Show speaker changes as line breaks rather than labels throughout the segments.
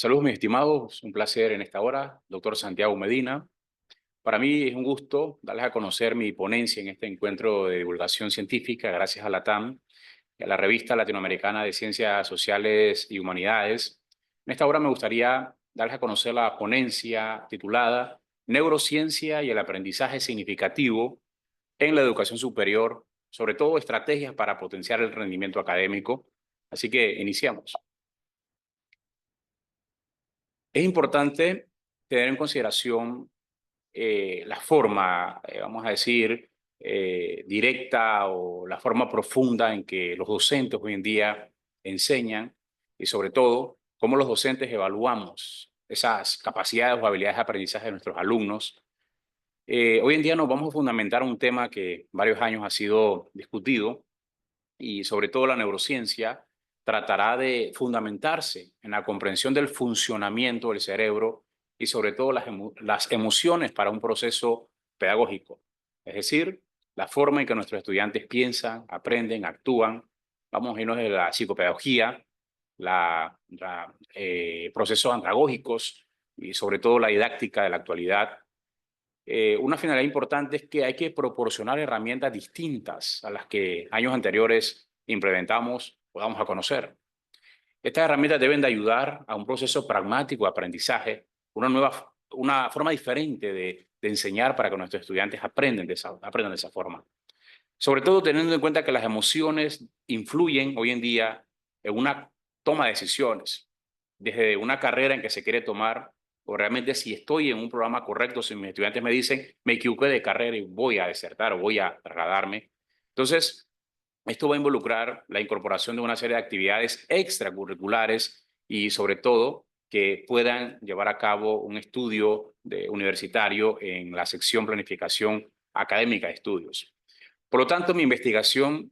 Saludos, mis estimados. Un placer en esta hora, doctor Santiago Medina. Para mí es un gusto darles a conocer mi ponencia en este encuentro de divulgación científica, gracias a la TAM y a la Revista Latinoamericana de Ciencias Sociales y Humanidades. En esta hora me gustaría darles a conocer la ponencia titulada Neurociencia y el aprendizaje significativo en la educación superior, sobre todo estrategias para potenciar el rendimiento académico. Así que iniciamos. Es importante tener en consideración la forma, vamos a decir, directa o la forma profunda en que los docentes hoy en día enseñan y sobre todo cómo los docentes evaluamos esas capacidades o habilidades de aprendizaje de nuestros alumnos. Hoy en día nos vamos a fundamentar un tema que varios años ha sido discutido y sobre todo la neurociencia tratará de fundamentarse en la comprensión del funcionamiento del cerebro y sobre todo las emociones para un proceso pedagógico. Es decir, la forma en que nuestros estudiantes piensan, aprenden, actúan. Vamos a irnos de la psicopedagogía, procesos andragógicos y sobre todo la didáctica de la actualidad. Una finalidad importante es que hay que proporcionar herramientas distintas a las que años anteriores implementamos o damos a conocer. Estas herramientas deben de ayudar a un proceso pragmático de aprendizaje, una forma diferente de enseñar para que nuestros estudiantes aprendan de esa forma. Sobre todo teniendo en cuenta que las emociones influyen hoy en día en una toma de decisiones, desde una carrera en que se quiere tomar, o realmente si estoy en un programa correcto, si mis estudiantes me dicen, me equivoqué de carrera y voy a desertar o voy a trasladarme. Entonces, esto va a involucrar la incorporación de una serie de actividades extracurriculares y sobre todo que puedan llevar a cabo un estudio universitario en la sección planificación académica de estudios. Por lo tanto, mi investigación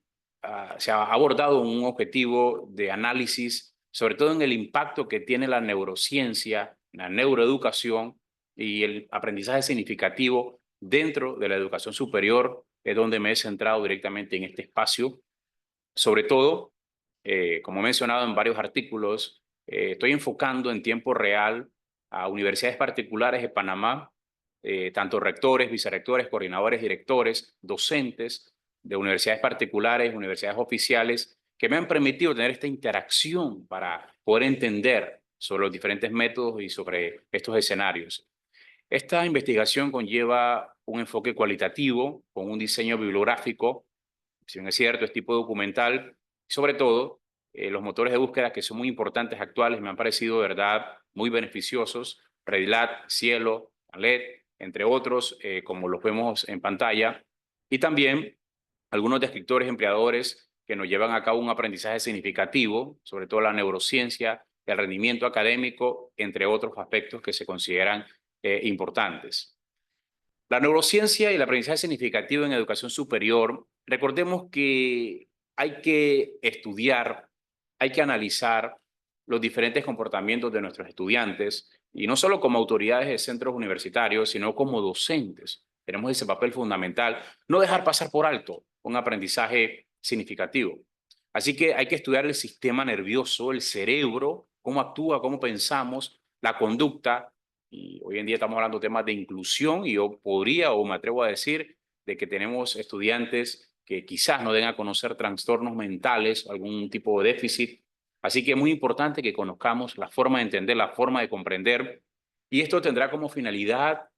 se ha abordado un objetivo de análisis, sobre todo en el impacto que tiene la neurociencia, la neuroeducación y el aprendizaje significativo dentro de la educación superior, es donde me he centrado directamente en este espacio. Sobre todo, como he mencionado en varios artículos, estoy enfocando en tiempo real a universidades particulares de Panamá, tanto rectores, vicerrectores, coordinadores, directores, docentes de universidades particulares, universidades oficiales, que me han permitido tener esta interacción para poder entender sobre los diferentes métodos y sobre estos escenarios. Esta investigación conlleva un enfoque cualitativo con un diseño bibliográfico, si bien es cierto, es tipo documental, sobre todo los motores de búsqueda que son muy importantes actuales, me han parecido de verdad muy beneficiosos, Redilat, Cielo, Padlet, entre otros, como los vemos en pantalla, y también algunos descriptores empleadores que nos llevan a cabo un aprendizaje significativo, sobre todo la neurociencia, el rendimiento académico, entre otros aspectos que se consideran importantes. La neurociencia y el aprendizaje significativo en educación superior, recordemos que hay que estudiar, hay que analizar los diferentes comportamientos de nuestros estudiantes, y no solo como autoridades de centros universitarios, sino como docentes. Tenemos ese papel fundamental, no dejar pasar por alto un aprendizaje significativo. Así que hay que estudiar el sistema nervioso, el cerebro, cómo actúa, cómo pensamos, la conducta, y hoy en día estamos hablando de temas de inclusión y yo podría o me atrevo a decir de que tenemos estudiantes que quizás no den a conocer trastornos mentales, algún tipo de déficit. Así que es muy importante que conozcamos la forma de entender, la forma de comprender, y esto tendrá como finalidad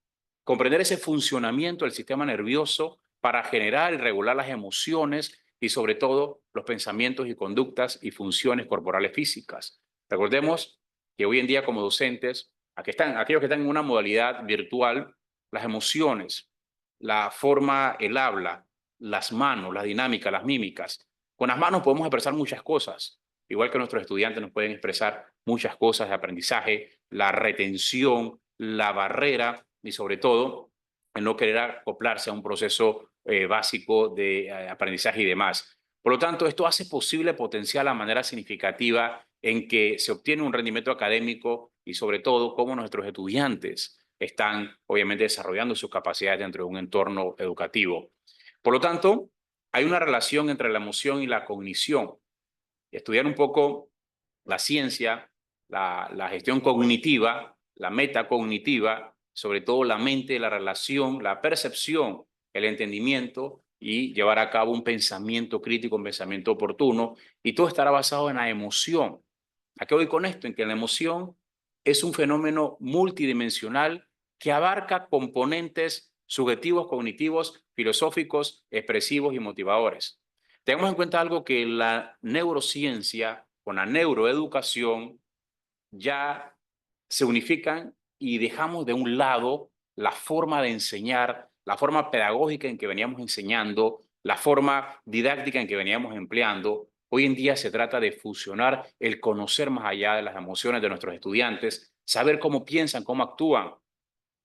comprender ese funcionamiento del sistema nervioso para generar y regular las emociones y sobre todo los pensamientos y conductas y funciones corporales físicas. Recordemos que hoy en día como docentes, aquellos que están en una modalidad virtual, las emociones, la forma, el habla, las manos, la dinámica, las mímicas. Con las manos podemos expresar muchas cosas, igual que nuestros estudiantes nos pueden expresar muchas cosas de aprendizaje, la retención, la barrera y sobre todo el no querer acoplarse a un proceso básico de aprendizaje y demás. Por lo tanto, esto hace posible potenciar la manera significativa en que se obtiene un rendimiento académico y sobre todo cómo nuestros estudiantes están obviamente desarrollando sus capacidades dentro de un entorno educativo. Por lo tanto, hay una relación entre la emoción y la cognición. Estudiar un poco la ciencia, la gestión cognitiva, la metacognitiva, sobre todo la mente, la relación, la percepción, el entendimiento y llevar a cabo un pensamiento crítico, un pensamiento oportuno, y todo estará basado en la emoción. ¿A qué voy con esto? En que la emoción es un fenómeno multidimensional que abarca componentes subjetivos, cognitivos, filosóficos, expresivos y motivadores. Tengamos en cuenta algo que la neurociencia con la neuroeducación ya se unifican y dejamos de un lado la forma de enseñar, la forma pedagógica en que veníamos enseñando, la forma didáctica en que veníamos empleando. Hoy en día se trata de fusionar el conocer más allá de las emociones de nuestros estudiantes, saber cómo piensan, cómo actúan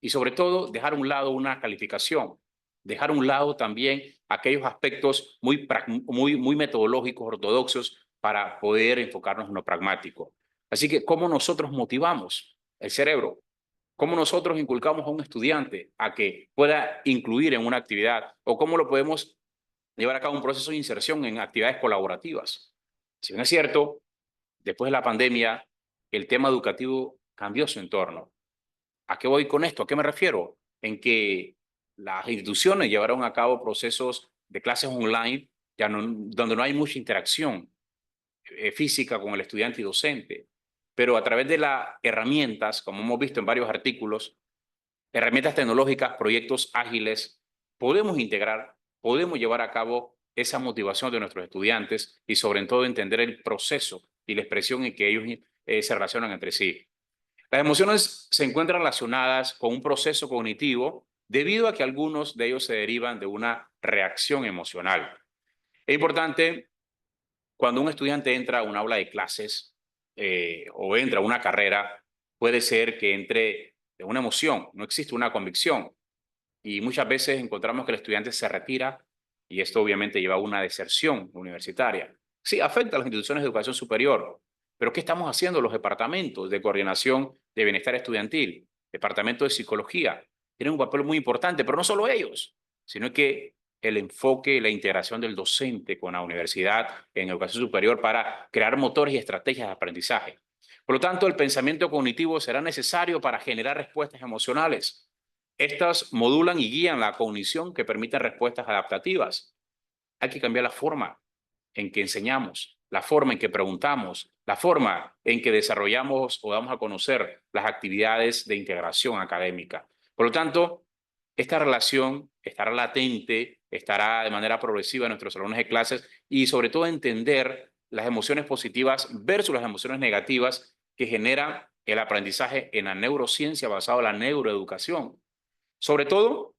y sobre todo dejar a un lado una calificación, dejar a un lado también aquellos aspectos muy metodológicos, ortodoxos, para poder enfocarnos en lo pragmático. Así que, ¿cómo nosotros motivamos el cerebro? ¿Cómo nosotros inculcamos a un estudiante a que pueda incluir en una actividad? ¿O cómo lo podemos llevar a cabo un proceso de inserción en actividades colaborativas? Si bien es cierto, después de la pandemia, el tema educativo cambió su entorno. ¿A qué voy con esto? ¿A qué me refiero? En que las instituciones llevaron a cabo procesos de clases online donde no hay mucha interacción física con el estudiante y docente, pero a través de las herramientas, como hemos visto en varios artículos, herramientas tecnológicas, proyectos ágiles, podemos integrar, podemos llevar a cabo esa motivación de nuestros estudiantes y sobre todo entender el proceso y la expresión en que ellos se relacionan entre sí. Las emociones se encuentran relacionadas con un proceso cognitivo debido a que algunos de ellos se derivan de una reacción emocional. Es importante cuando un estudiante entra a un aula de clases o entra a una carrera, puede ser que entre de una emoción, no existe una convicción. Y muchas veces encontramos que el estudiante se retira y esto obviamente lleva a una deserción universitaria. Sí, afecta a las instituciones de educación superior, pero ¿qué estamos haciendo los departamentos de coordinación de bienestar estudiantil, departamento de psicología? Tienen un papel muy importante, pero no solo ellos, sino que el enfoque y la integración del docente con la universidad en educación superior para crear motores y estrategias de aprendizaje. Por lo tanto, el pensamiento cognitivo será necesario para generar respuestas emocionales. Estas modulan y guían la cognición que permiten respuestas adaptativas. Hay que cambiar la forma en que enseñamos, la forma en que preguntamos, la forma en que desarrollamos o damos a conocer las actividades de integración académica. Por lo tanto, esta relación estará latente, estará de manera progresiva en nuestros salones de clases y sobre todo entender las emociones positivas versus las emociones negativas que generan el aprendizaje en la neurociencia basado en la neuroeducación. Sobre todo,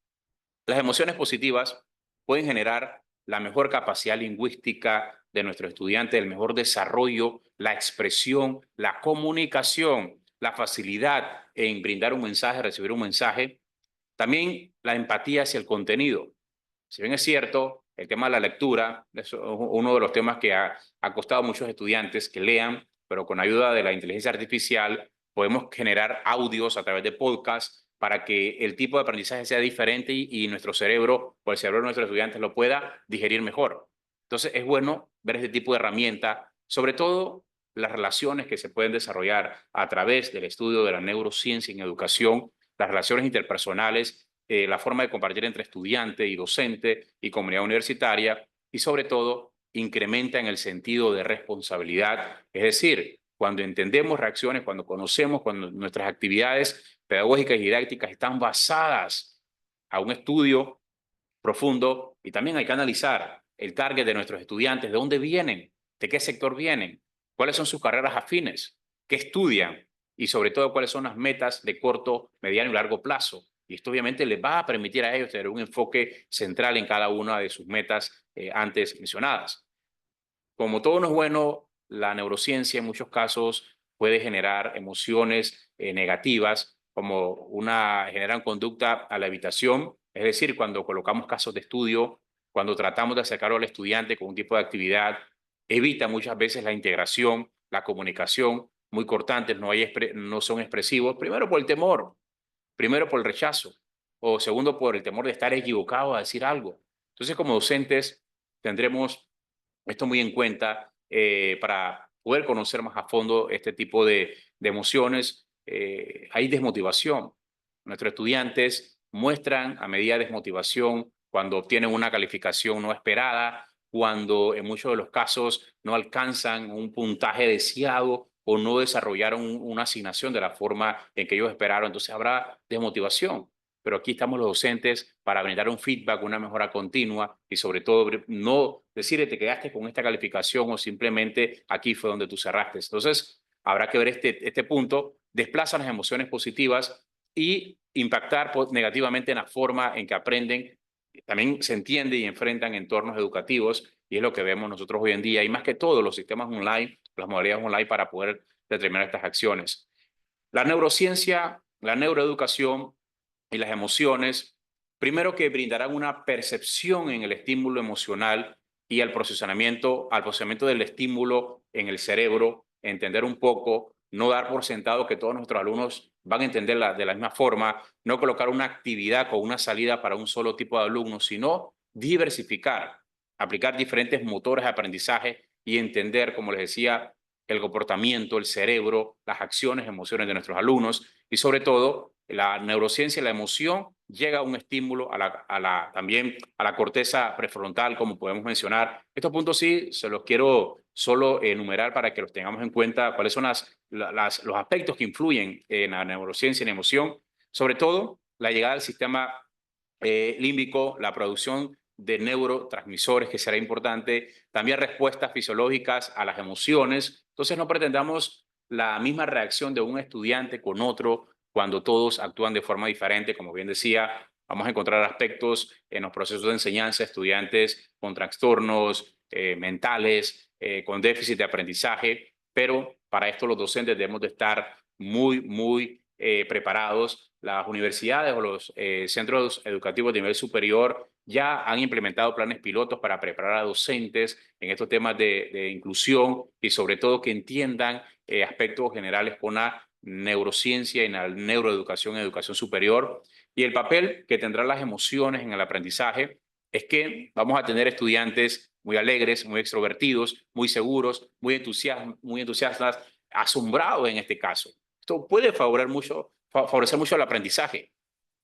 las emociones positivas pueden generar la mejor capacidad lingüística de nuestro estudiante, el mejor desarrollo, la expresión, la comunicación, la facilidad en brindar un mensaje, recibir un mensaje, también la empatía hacia el contenido. Si bien es cierto, el tema de la lectura es uno de los temas que ha costado a muchos estudiantes que lean, pero con ayuda de la inteligencia artificial podemos generar audios a través de podcasts para que el tipo de aprendizaje sea diferente y nuestro cerebro o el cerebro de nuestros estudiantes lo pueda digerir mejor. Entonces es bueno ver este tipo de herramienta, sobre todo las relaciones que se pueden desarrollar a través del estudio de la neurociencia en educación, las relaciones interpersonales, la forma de compartir entre estudiante y docente y comunidad universitaria y sobre todo incrementa en el sentido de responsabilidad, es decir, cuando entendemos reacciones, cuando conocemos, cuando nuestras actividades pedagógicas y didácticas están basadas a un estudio profundo y también hay que analizar el target de nuestros estudiantes, de dónde vienen, de qué sector vienen, cuáles son sus carreras afines, qué estudian y sobre todo cuáles son las metas de corto, mediano y largo plazo. Y esto obviamente les va a permitir a ellos tener un enfoque central en cada una de sus metas antes mencionadas. Como todo no es bueno, la neurociencia en muchos casos puede generar emociones negativas, como generan conducta a la evitación, es decir, cuando colocamos casos de estudio, cuando tratamos de acercarlo al estudiante con un tipo de actividad, evita muchas veces la integración, la comunicación, muy cortantes, no son expresivos, primero por el temor, primero por el rechazo, o segundo por el temor de estar equivocado a decir algo. Entonces, como docentes, tendremos esto muy en cuenta para poder conocer más a fondo este tipo de emociones, hay desmotivación. Nuestros estudiantes muestran a medida de desmotivación cuando obtienen una calificación no esperada, cuando en muchos de los casos no alcanzan un puntaje deseado o no desarrollaron una asignación de la forma en que ellos esperaron. Entonces habrá desmotivación. Pero aquí estamos los docentes para brindar un feedback, una mejora continua y sobre todo no decirle te quedaste con esta calificación o simplemente aquí fue donde tú cerraste. Entonces habrá que ver este punto, desplaza las emociones positivas y impactar negativamente en la forma en que aprenden. También se entiende y enfrentan entornos educativos y es lo que vemos nosotros hoy en día y más que todo los sistemas online, las modalidades online para poder determinar estas acciones. La neurociencia, la neuroeducación y las emociones, primero que brindarán una percepción en el estímulo emocional y al procesamiento del estímulo en el cerebro, entender un poco, no dar por sentado que todos nuestros alumnos van a entender de la misma forma, no colocar una actividad con una salida para un solo tipo de alumnos, sino diversificar, aplicar diferentes motores de aprendizaje y entender, como les decía, el comportamiento, el cerebro, las acciones, emociones de nuestros alumnos y sobre todo la neurociencia y la emoción llega a un estímulo también a la corteza prefrontal, como podemos mencionar. Estos puntos sí se los quiero solo enumerar para que los tengamos en cuenta, cuáles son los aspectos que influyen en la neurociencia y la emoción, sobre todo la llegada del sistema límbico, la producción de neurotransmisores, que será importante, también respuestas fisiológicas a las emociones. Entonces no pretendamos la misma reacción de un estudiante con otro cuando todos actúan de forma diferente. Como bien decía, vamos a encontrar aspectos en los procesos de enseñanza, estudiantes con trastornos mentales, con déficit de aprendizaje, pero para esto los docentes debemos de estar muy preparados. Las universidades o los centros educativos de nivel superior ya han implementado planes pilotos para preparar a docentes en estos temas de inclusión y sobre todo que entiendan aspectos generales con la neurociencia y la neuroeducación y educación superior. Y el papel que tendrán las emociones en el aprendizaje es que vamos a tener estudiantes muy alegres, muy extrovertidos, muy seguros, muy entusiastas, asombrados en este caso. Esto puede favorecer mucho el aprendizaje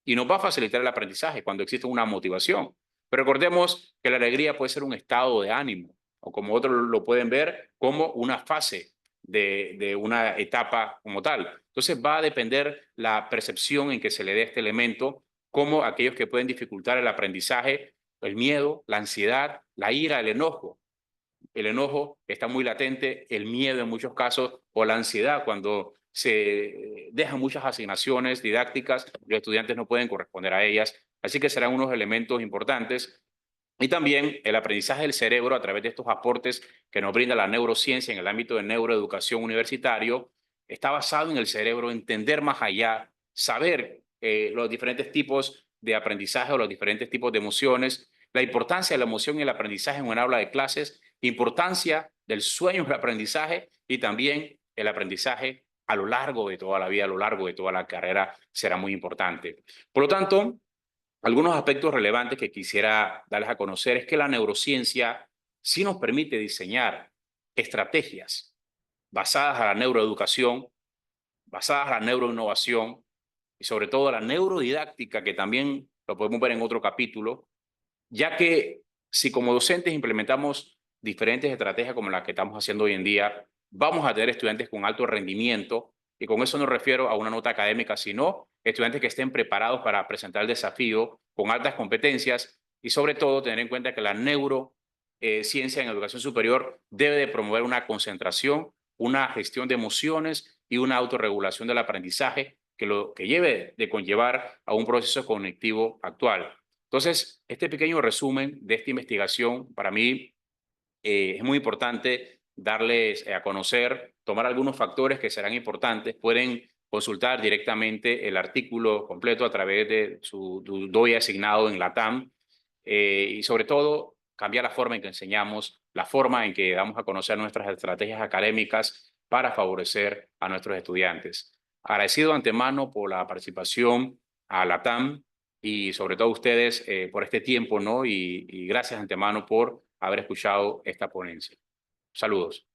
y nos va a facilitar el aprendizaje cuando existe una motivación. Pero recordemos que la alegría puede ser un estado de ánimo o como otros lo pueden ver como una fase de una etapa como tal. Entonces va a depender la percepción en que se le dé este elemento, como aquellos que pueden dificultar el aprendizaje, el miedo, la ansiedad, la ira, el enojo. El enojo está muy latente, el miedo en muchos casos o la ansiedad cuando se dejan muchas asignaciones didácticas, los estudiantes no pueden corresponder a ellas, así que serán unos elementos importantes. Y también el aprendizaje del cerebro a través de estos aportes que nos brinda la neurociencia en el ámbito de neuroeducación universitario, está basado en el cerebro, entender más allá, saber los diferentes tipos de aprendizaje o los diferentes tipos de emociones, la importancia de la emoción y el aprendizaje en una aula de clases, importancia del sueño del aprendizaje y también el aprendizaje a lo largo de toda la vida, a lo largo de toda la carrera será muy importante. Por lo tanto, algunos aspectos relevantes que quisiera darles a conocer es que la neurociencia sí nos permite diseñar estrategias basadas a la neuroeducación, basadas a la neuroinnovación y sobre todo a la neurodidáctica, que también lo podemos ver en otro capítulo, ya que si como docentes implementamos diferentes estrategias como las que estamos haciendo hoy en día, vamos a tener estudiantes con alto rendimiento, y con eso no refiero a una nota académica, sino estudiantes que estén preparados para presentar el desafío con altas competencias y sobre todo tener en cuenta que la neurociencia en educación superior debe de promover una concentración, una gestión de emociones y una autorregulación del aprendizaje que lleve de conllevar a un proceso cognitivo actual. Entonces, este pequeño resumen de esta investigación para mí es muy importante darles a conocer, tomar algunos factores que serán importantes. Pueden consultar directamente el artículo completo a través de su DOI asignado en LATAM y sobre todo cambiar la forma en que enseñamos, la forma en que damos a conocer nuestras estrategias académicas para favorecer a nuestros estudiantes. Agradecido de antemano por la participación a LATAM y sobre todo a ustedes por este tiempo, ¿no? Y gracias de antemano por haber escuchado esta ponencia. Saludos.